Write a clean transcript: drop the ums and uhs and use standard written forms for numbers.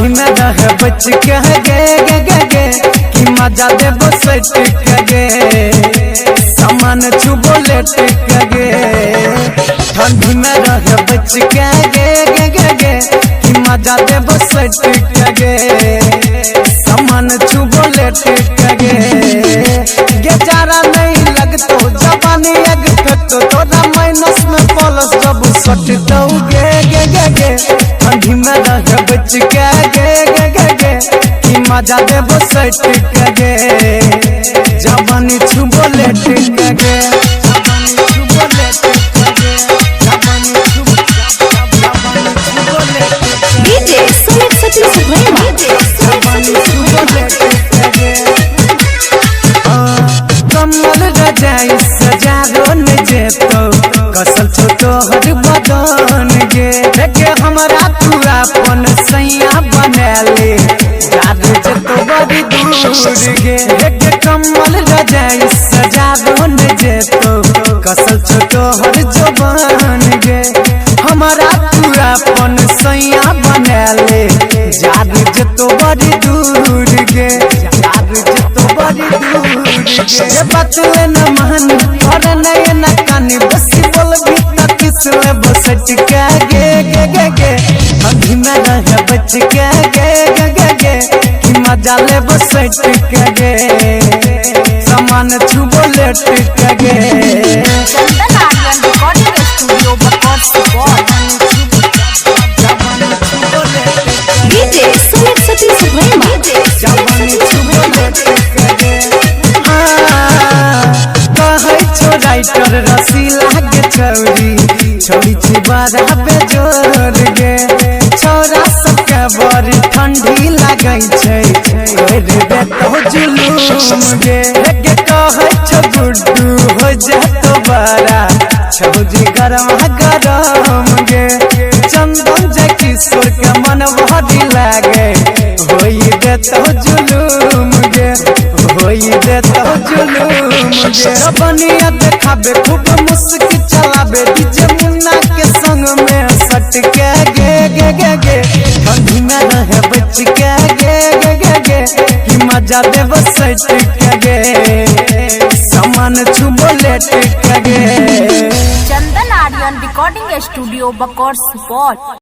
ठंडी में रहे बच के गे कि मजा देबो सट के सामान छुबो लेट के ठंडी में रहे बच के गे कि मजा देबो सट के सामान छुबो लेट के जारा नहीं लगतो जवानी एक तो तोरा माइनस में प्लस जब सट दो गे ठंडी में रहे बच के गे कि मजा देबो सट के जवानी छुबो लेट के डीजे सुमित सचिन सुप्रीमा कमल रजाई सजारो न जेतो कसल छोटो हर बदन गे हमरा तू अपन सैया बनले याद जेतो बड़ी दूर गे कमल रजाई सजारो न जेतो कसल छोटो हर जवान गे हमरा तू अपन सैया बनले याद जेतो बड़ी दूर गे याद जेतो बड़ी दूर गे बतले न मन और नए न कानी बस बोल भी तक किसले बसट के गे अभी में रहे बच के गे कि मजा ले बसट के सामान छुबो लेट के Chandan Aryan recording studio Bakaur Supaul DJ Sumit Sachin Suprima writer रसीला के छोरी छिबारा बेजोर गे छोरा सबके बड़ी ठंडी लगै छै रे बेतो जुलूम गे कहै छो गुड्डू हो जातो बड़ा छौजी गरम गे चंदन जय किशोर के मन बड़ी लागे होई देतो जुलूम गे होई देतो जुलूम गे बनिया देखाबे खूब मुस्की चलाबे डीजे मुन्ना के संग में सट के गे ठंडी में रहे बच के गे कि मजा देबो सट के सामान छुबो लेट के चंदन आर्यन रिकॉर्डिंग स्टूडियो बकौर सुपौल।